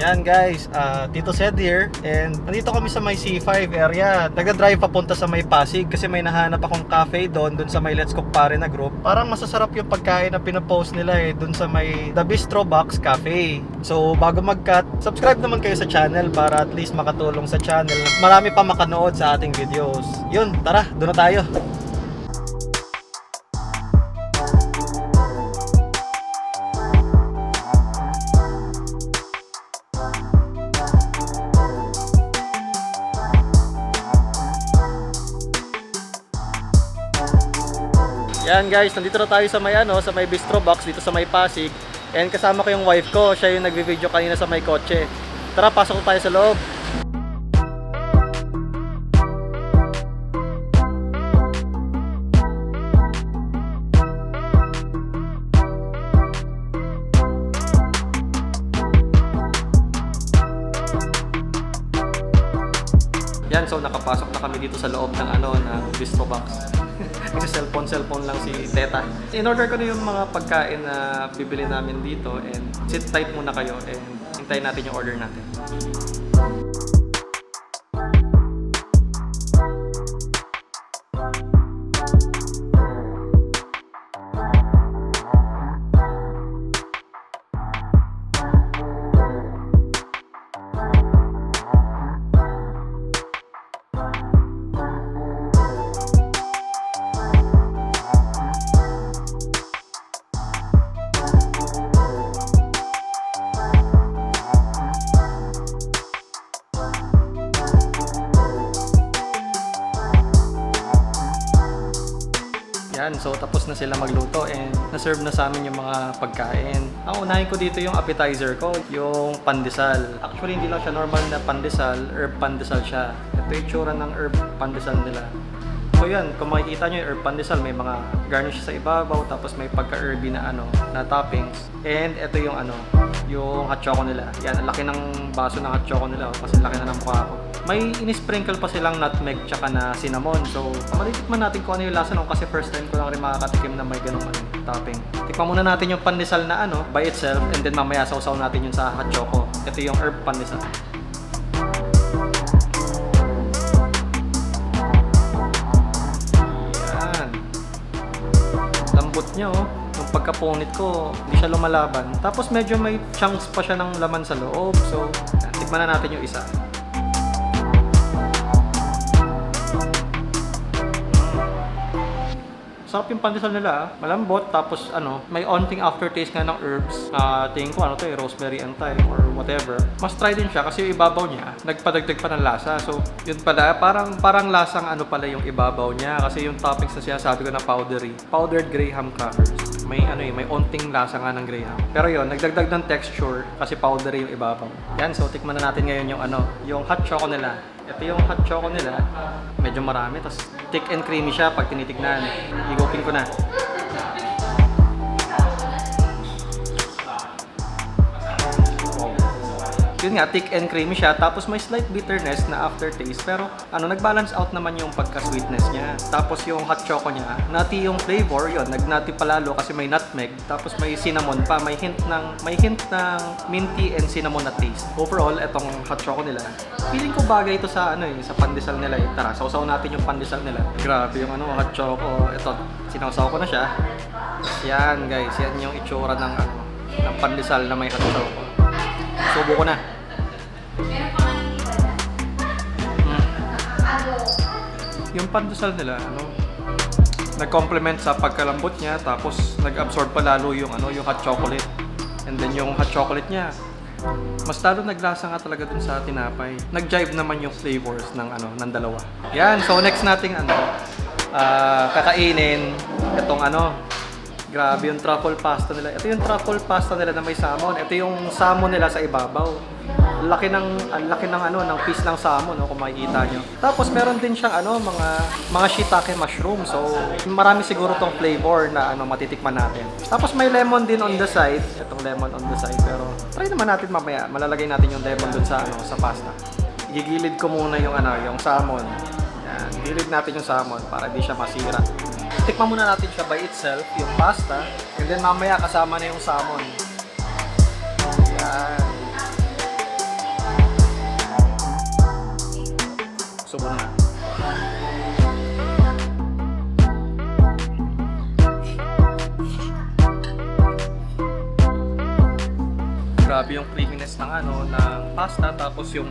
Yan guys, Tito Sed here. And nandito kami sa may C5 area. Nagda-drive papunta sa may Pasig kasi may nahanap akong cafe doon sa may Let's Cook Pare na group. Parang masasarap yung pagkain na pinapost nila doon sa may The Bistro Box Cafe. So bago mag-cut, subscribe naman kayo sa channel para at least makatulong sa channel. Marami pa makanood sa ating videos. Yun, tara, doon na tayo. Yan guys, nandito na tayo sa may Bistro Box dito sa may Pasig. And kasama ko yung wife ko, siya yung nagvi-video kanina sa may kotse. Tara, pasok tayo sa loob. Yan, so nakapasok na kami dito sa loob ng ng Bistro Box. Kasi cellphone lang si Teta. In-order ko na yung mga pagkain na bibili namin dito and sit tight muna kayo and hintayin natin yung order natin. Yan, so tapos na sila magluto and na-serve na sa amin yung mga pagkain. Ang unahin ko dito yung appetizer ko, yung pandesal. Actually, hindi lang siya normal na pandesal, herb pandesal siya. Ito yung tsura ng herb pandesal nila. So yan, kung makikita nyo yung herb pandesal, may mga garnish sa ibabaw, tapos may pagka-herby na na toppings. And ito yung yung hot choco nila. Yan, ang laki ng baso ng hot choco nila kasi laki na ng mukha ko. May in-sprinkle pa silang nutmeg tsaka na cinnamon. So, matitikman natin kung ano yung lasa nung kasi first time ko lang rin makakatikim na may ganung topping. Tikman muna natin yung pandesal na by itself and then mamaya sausaw natin yung sa hot choco. Ito yung herb pandesal. Yan. Lambot niya Yung pagkapunit ko, hindi siya lumalaban. Tapos medyo may chunks pa siya ng laman sa loob. So, tikman na natin yung isa. Sarap yung pandesal nila, malambot, tapos may onting aftertaste nga ng herbs. Tingin ko rosemary and thyme or whatever. Mas try din siya kasi yung ibabaw niya, nagpadagdag pa ng lasa. So, yun pala, parang lasang pala yung ibabaw niya kasi yung toppings na siya, sabi ko na powdered graham crackers. May may onting lasa nga ng graham. Pero yun, nagdagdag ng texture kasi powdery yung ibabaw. Yan, so tikman na natin ngayon yung yung hot choco nila. Ito yung hot choco nila. Medyo marami, tapos thick and creamy siya pag tinitignan. Higupin ko na. Yun nga, thick and creamy siya. Tapos may slight bitterness na aftertaste. Pero nag-balance out naman yung pagka-sweetness niya. Tapos yung hot choco niya, nutty yung flavor. Yun, nag-nutty palalo kasi may nutmeg. Tapos may cinnamon pa. May hint ng minty and cinnamon na taste. Overall, etong hot choco nila, feeling ko bagay ito sa sa pandesal nila. Tara, sausaw natin yung pandesal nila. Grabe yung hot choco. Ito, sinausaw ko na siya. Yan guys, yan yung itsura ng pandesal na may hot choco. Subo ko na. Yung pandesal nila, nag-complement sa pagkalambot niya, tapos nag-absorb pa lalo yung yung hot chocolate. And then yung hot chocolate niya, mas lalo naglasa nga talaga dun sa tinapay. Nag-jive naman yung flavors ng ng dalawa. Yan, so next nating kakainin itong grabe yung truffle pasta nila. Ito yung truffle pasta nila na may salmon. Ito yung salmon nila sa ibabaw. Laki ng piece ng salmon kung makikita nyo. Tapos meron din siyang mga shiitake mushroom. So marami siguro tong flavor na matitikman natin. Tapos may lemon din on the side. Itong lemon on the side, pero try naman natin mamaya. Malalagay natin yung lemon dun sa pasta. Gigilid ko muna yung yung salmon. Yan, gilid natin yung salmon para di siya masira. Tikman muna natin siya by itself, yung pasta, and then mamaya kasama na yung salmon. Yan. grabe yung creaminess ng ng pasta, tapos yung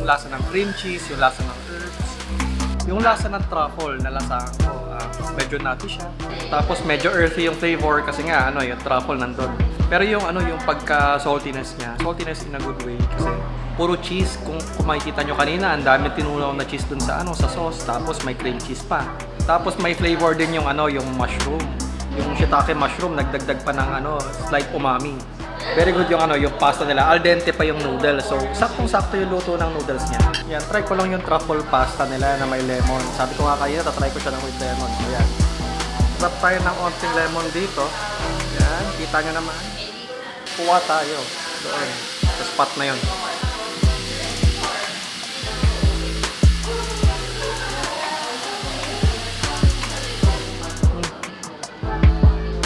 lasa ng cream cheese, yung lasa ng herbs, yung lasa ng truffle na lasahan ko, medyo nutty siya. Tapos medyo earthy yung flavor kasi nga yung truffle nandun. Pero yung yung pagka saltiness niya, saltiness in a good way kasi puro cheese. Kung makikita nyo kanina, ang dami tinunaw na cheese dun sa sa sauce, tapos may cream cheese pa. Tapos may flavor din yung yung mushroom. Yung shiitake mushroom, nagdagdag pa ng slight umami. Very good yung yung pasta nila. Al dente pa yung noodles. So, saktong-sakto yung luto ng noodles niya. Yan, try ko lang yung truffle pasta nila na may lemon. Sabi ko nga kayo, tatry ko siya ng with lemon. Ayan. Sarap tayo ng onting lemon dito. Yan, kita nyo naman. Kuha tayo. Doon. Sa spot na yun.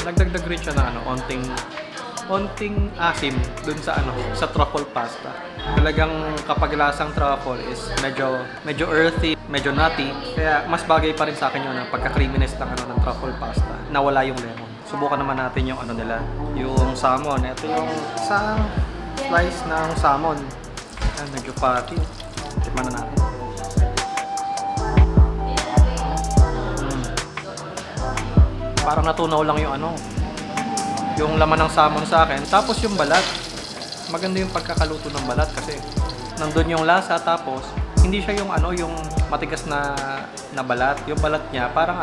Nagdagdag rin siya ng onting asim dun sa sa truffle pasta. Talagang kapag lasang truffle is medyo earthy, medyo nutty. Kaya mas bagay pa rin sa akin yung pagka-creaminess ng truffle pasta. Nawala yung lemon. Subukan naman natin yung nila, yung salmon. Ito yung isang slice ng salmon. Ayan, medyo fatty. Tikman na natin. Parang natunaw lang yung laman ng salmon sa akin. Tapos yung balat, maganda yung pagkakaluto ng balat kasi nandun yung lasa, tapos hindi siya yung yung matigas na balat. Yung balat niya parang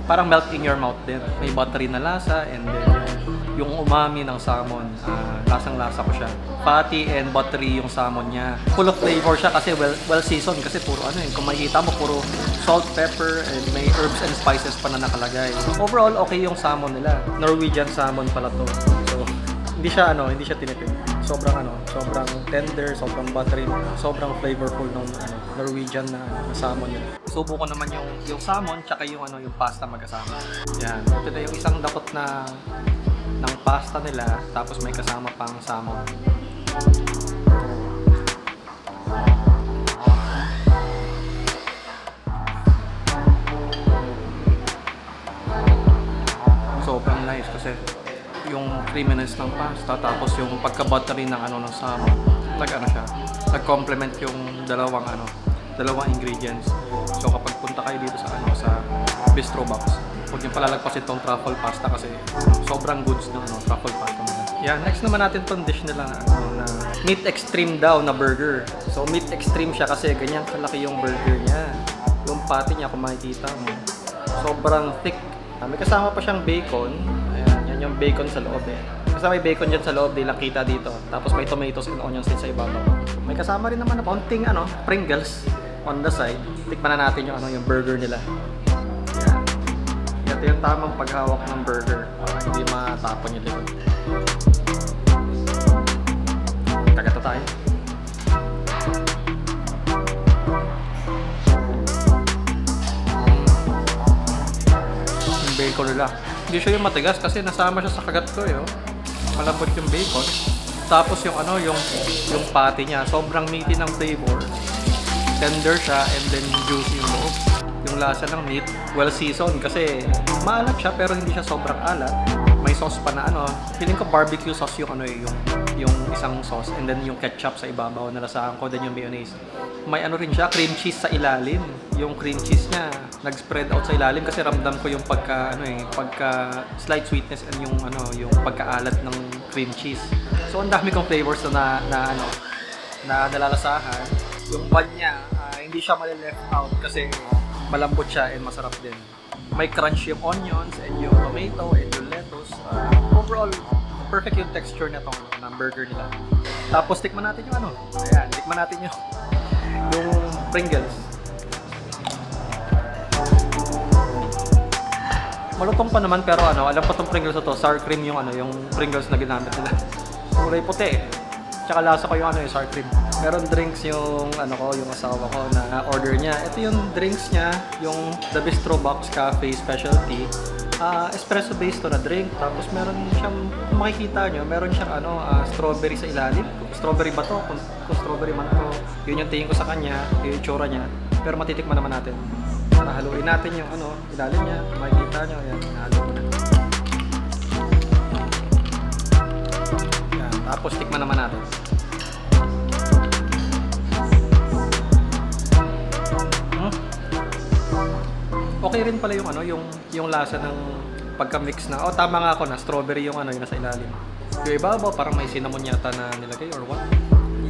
parang melt in your mouth din. May buttery na lasa, and then yung umami ng salmon, lasang-lasa ko siya. Fatty and buttery yung salmon niya. Full of flavor siya kasi well seasoned, kasi puro kung makikita mo, puro salt, pepper, and may herbs and spices pa na nakalagay. Overall, okay yung salmon nila. Norwegian salmon pala to. So, hindi siya tinipid. Sobrang tender, sobrang buttery, sobrang flavorful ng Norwegian na salmon nila. Subo ko naman yung salmon tsaka yung pasta magkasama. Yan. Ito na yung isang dakot ng pasta nila, tapos may kasama pang salmon. Sobrang nice kasi yung creaminess ng pasta, tapos yung pagka-buttery ng ng salmon. Nag-complement yung dalawang ingredients. So kapag punta kayo dito sa Bistro Box, huwag niyo palalagpasin itong truffle pasta kasi sobrang goods ng truffle pasta nila. Yeah, next naman natin itong dish nila na meat extreme daw na burger. So meat extreme siya kasi ganyan kalaki yung burger niya. Yung patty niya, kung makikita mo, sobrang thick. May kasama pa siyang bacon. Ayan, yan yung bacon sa loob Kasi may bacon dyan sa loob, di lang kita dito. Tapos may tomatoes and onions din sa ibabaw. May kasama rin naman na konting Pringles on the side. Tikman na natin yung burger nila. Ito yung tamang paghawak ng burger para hindi matapon yung likod. Kagata tayo. Yung bacon nila, hindi siya yung matigas kasi nasama siya sa kagat ko malambot yung bacon. Tapos yung yung patty niya, sobrang meaty ng flavor. Tender siya, and then juicy yung loob. Yung lasa ng meat, well seasoned kasi maalat siya pero hindi siya sobrang alat. May sauce pa na feeling ko barbecue sauce yung yung isang sauce, and then yung ketchup sa ibabaw na lasahan ko, then yung mayonnaise. May rin siya, cream cheese sa ilalim. Yung cream cheese niya nag-spread out sa ilalim kasi ramdam ko yung pagka slight sweetness and yung pagkaalat ng cream cheese. So ang dami kong flavors na nalalasahan. Yung bun niya, hindi siya mali-left out kasi malambot siya and masarap din. May crunch yung onions and yung tomato and yung lettuce. Overall, perfect yung texture na ng burger nila. Tapos tikman natin yung ayan, tikman natin yung Pringles. Malutong pa naman pero alam pa tong Pringles na to, sour cream yung yung Pringles na ginamit nila. Kulay puti Tsaka lasa ko yung yung sour cream. Meron drinks yung yung asawa ko na order niya. Ito yung drinks niya, yung The Bistro Box Cafe Specialty. Espresso based to na drink. Tapos meron siyang, kung makikita nyo, meron siyang strawberry sa ilalim. Strawberry ba to? Kung strawberry man to, yun yung tingin ko sa kanya, yung itsura niya. Pero matitikman naman natin. Para haluin natin yung ilalim niya. Kung makikita nyo, yan, halo ko na. Yan, Tapos tikman naman natin. Okay rin pala yung ano, yung lasa ng pagka-mix na. Oh, tama nga ako na strawberry yung ano, yung nasa ilalim. Yung ibabaw parang may cinnamon yata na nilagay or what.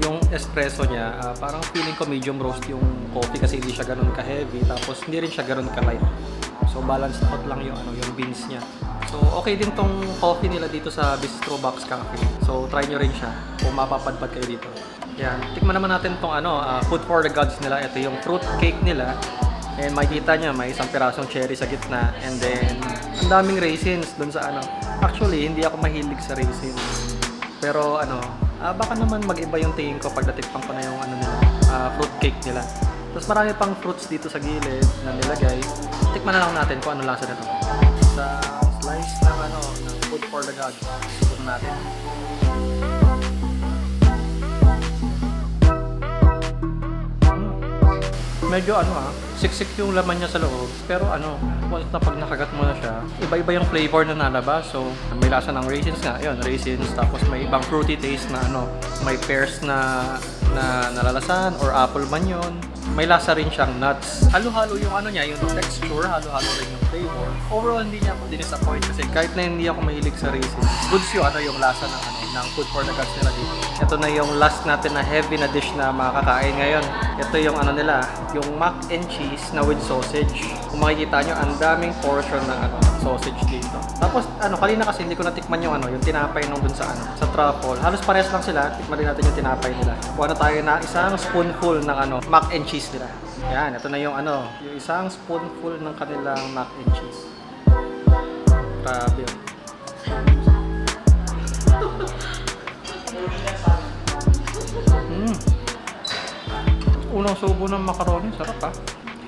Yung espresso niya, parang feeling ko medium roast yung coffee kasi hindi siya ganoon ka-heavy, tapos hindi rin siya ganoon ka-light. So balanced out lang yung ano, yung beans niya. So okay din tong coffee nila dito sa Bistro Box Cafe. So try nyo rin siya kung mapapadpad kayo dito. Yan, tikman naman natin tong ano, food for the gods nila. Ito yung fruit cake nila. And makikita nyo, may isang pirasong cherry sa gitna. And then, ang daming raisins dun sa ano. Actually, hindi ako mahilig sa raisins. Pero ano, baka naman mag-iba yung tingin ko pag natikpan ko na yung ano nila, fruit cake nila. Tapos marami pang fruits dito sa gilid na nilagay. Tikman na lang natin kung ano lasa nito. Sa slice ng ano, ng food for the gods. Ito natin. Medyo ano siksik yung laman niya sa loob. Pero ano, once na pag nakagat mo na siya, iba-iba yung flavor na nalabas. So, may lasa ng raisins nga. Yun, raisins. Tapos may ibang fruity taste na ano, may pears na nalalasan or apple man yun. May lasa rin siyang nuts. Halo-halo yung ano niya, yung texture, halo-halo rin yung flavor. Overall, hindi niya ako disappoint kasi kahit na hindi ako mahilig sa raisins, goods yung ano, yung lasa ng ano, ng food for the gods nila dito. Ito na yung last natin na heavy na dish na makakain ngayon. Ito yung ano nila, yung mac and cheese na with sausage. Kung makikita nyo, ang daming portion ng ano, sausage dito. Tapos ano, kanina kasi hindi ko natikman yung ano, yung tinapay nung dun sa ano, sa truffle. Halos parehas lang sila. Tikman din natin yung tinapay nila. Kuha na tayo na isang spoonful ng ano, mac and cheese nila. Yan, ito na yung ano, yung isang spoonful ng kanilang mac and cheese. Grabe. Unang subo ng macaroni, sarap ha.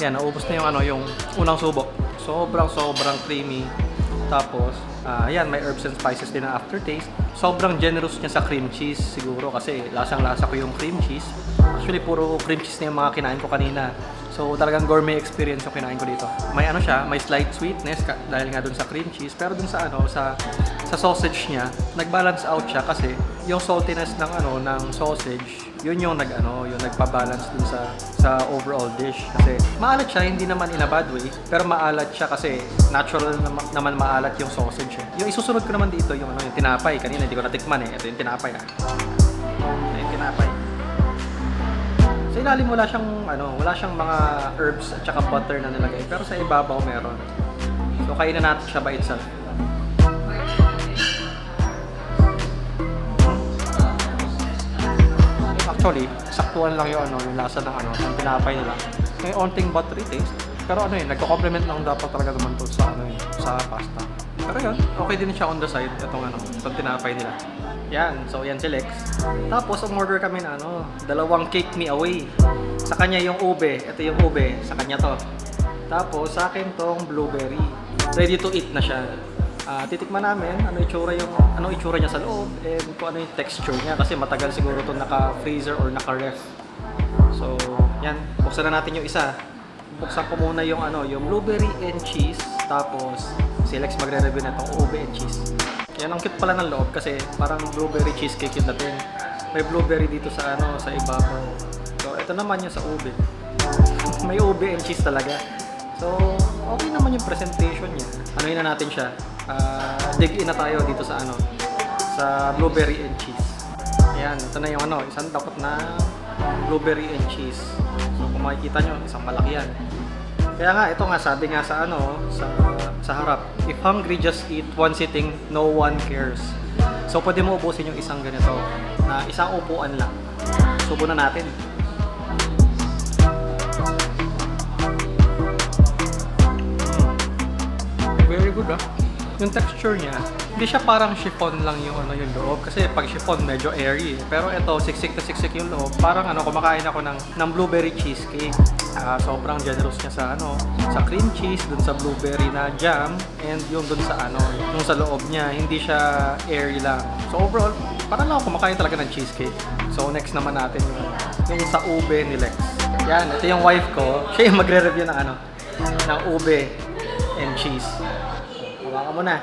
Yan, naubos na yung ano, yung unang subo. Sobrang creamy. Tapos, yan, may herbs and spices din na aftertaste. Sobrang generous niya sa cream cheese siguro kasi lasang-lasa ko yung cream cheese. Actually, puro cream cheese na yung mga kinain ko kanina. So, talagang gourmet experience yung kinain ko dito. May ano siya, may slight sweetness dahil nga dun sa cream cheese. Pero dun sa ano, sa sausage niya, nag-balance out siya kasi yung saltiness ng ano, ng sausage, yun yung yung nagpa-balance dun sa overall dish. Kasi maalat siya, hindi naman in a bad way, pero maalat siya kasi natural naman maalat yung sausage eh. Yung isusunod ko naman dito, yung ano, yung tinapay. Kanina hindi ko natikman eh. Ito yung tinapay ah. Ito yung tinapay. Sa ilalim wala siyang mga herbs at saka butter na nilagay, pero sa ibabaw meron. So kainin natin siya by itself. Actually, saktuan lang yung yung lasa ng ng tinapay nila. May onting buttery taste, pero nagko-complement lang dapat talaga naman to sa sa pasta. Pero yun, okay din siya on the side itong tinapay nila. Yan, so yan si Lex. Tapos umorder kami na dalawang cake me away. Sa kanya yung ube, ito yung ube, sa kanya to. Tapos sa akin tong blueberry. Ready to eat na siya. Titikman namin ano itsura niya sa loob and kung ano yung texture niya kasi matagal siguro to naka-freezer or naka-ref. So, yan, buksan na natin yung isa. Buksan ko muna yung yung blueberry and cheese, tapos si Lex magre-review na itong ube and cheese. Yan, ang cute pala ng loob kasi parang blueberry cheesecake yung dating. May blueberry dito sa sa ibabaw. So, ito naman yung sa ube. May ube and cheese talaga. So, okay naman yung presentation niya. Anuhin na natin siya. Dig in na tayo dito sa sa blueberry and cheese. Ayan, ito na yung isang dapat na blueberry and cheese. So, kung makikita nyo, isang malaki yan. Kaya nga, ito nga, sabi nga sa sa harap, if hungry, just eat one sitting, no one cares. So, pwede mo ubusin yung isang ganito, na isang upuan lang. Subo na natin. Very good yung texture niya, hindi siya parang chiffon lang yung yung loob kasi pag chiffon medyo airy pero ito siksik na siksik yung loob, parang kumakain ako ng blueberry cheesecake. Sobrang generous niya sa cream cheese, dun sa blueberry na jam, and yung dun sa yung sa loob niya, hindi siya airy lang. So overall, parang lang ako kumakain talaga ng cheesecake. So next naman natin yung sa ube ni Lex. Yan, ito yung wife ko, siya yung magre-review ng ube and cheese. Hawakan mo na.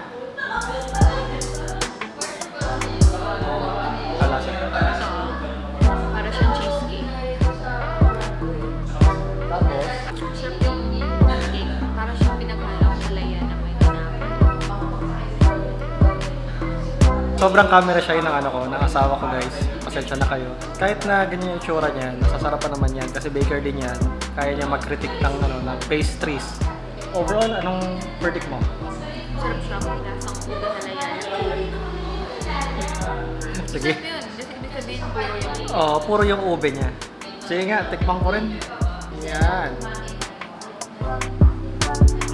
Sobrang camera shy ng ano ko, ng asawa ko guys. Pasensya na kayo. Kahit na ganyan yung itsura niyan, nasasarapan naman yan kasi baker din yan. Kaya niya mag-critique ng, ng pastries. Overall, anong verdict mo? Sarap siya kung lasang uda halayan. Sige. Sarap yun. Kasi ibig sabihin puro yung Oo, puro yung ube niya. Sige nga, tikman ko rin. Yan.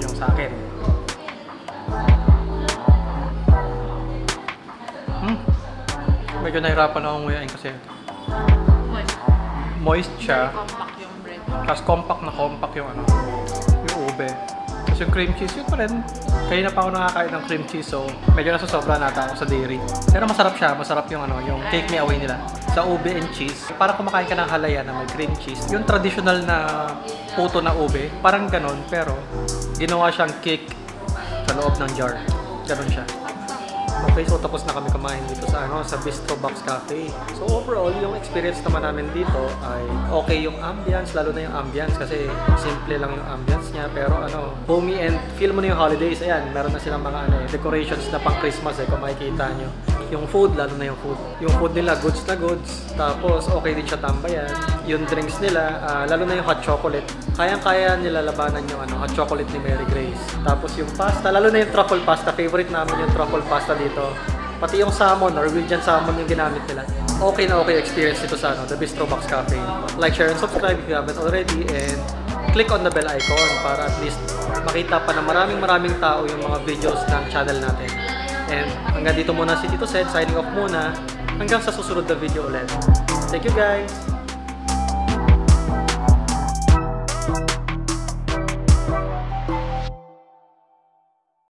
Yung sa akin. Medyo nahirapan akong nguyain kasi moist siya. very compact yung bread. Tapos compact yung ano, yung ube. Tapos yung cream cheese, yun pa rin. Kaya na pa ako nakakain ng cream cheese, so medyo nasusobra nata ako sa dairy. Pero masarap siya, masarap yung ano, yung take me away nila. Sa ube and cheese, para kumakain ka ng halaya na may cream cheese. Yung traditional na puto na ube, parang ganon, pero ginawa siyang cake sa loob ng jar. Ganon siya. Okay, so tapos na kami kumain dito sa sa Bistro Box Cafe. So overall, yung experience naman namin dito ay okay yung ambience, lalo na yung ambience kasi simple lang yung ambience niya, pero homey and feel mo na yung holidays. Ayan, meron na silang mga decorations na pang Christmas kung makikita nyo. Yung food, lalo na yung food. Yung food nila, goods na goods. Tapos okay din siya tambayan. Yung drinks nila, lalo na yung hot chocolate. Kayang-kaya nila labanan yung hot chocolate ni Mary Grace. Tapos yung pasta, lalo na yung truffle pasta. Favorite namin yung truffle pasta dito. Pati yung salmon, Norwegian salmon yung ginamit nila. Okay na okay experience dito sa The Bistro Box Cafe. Like, share, and subscribe if you haven't already. And click on the bell icon para at least makita pa na maraming tao yung mga videos ng channel natin. And hanggang dito muna si Tito Sed, signing off muna. Hanggang sa susunod na video ulit. Thank you guys!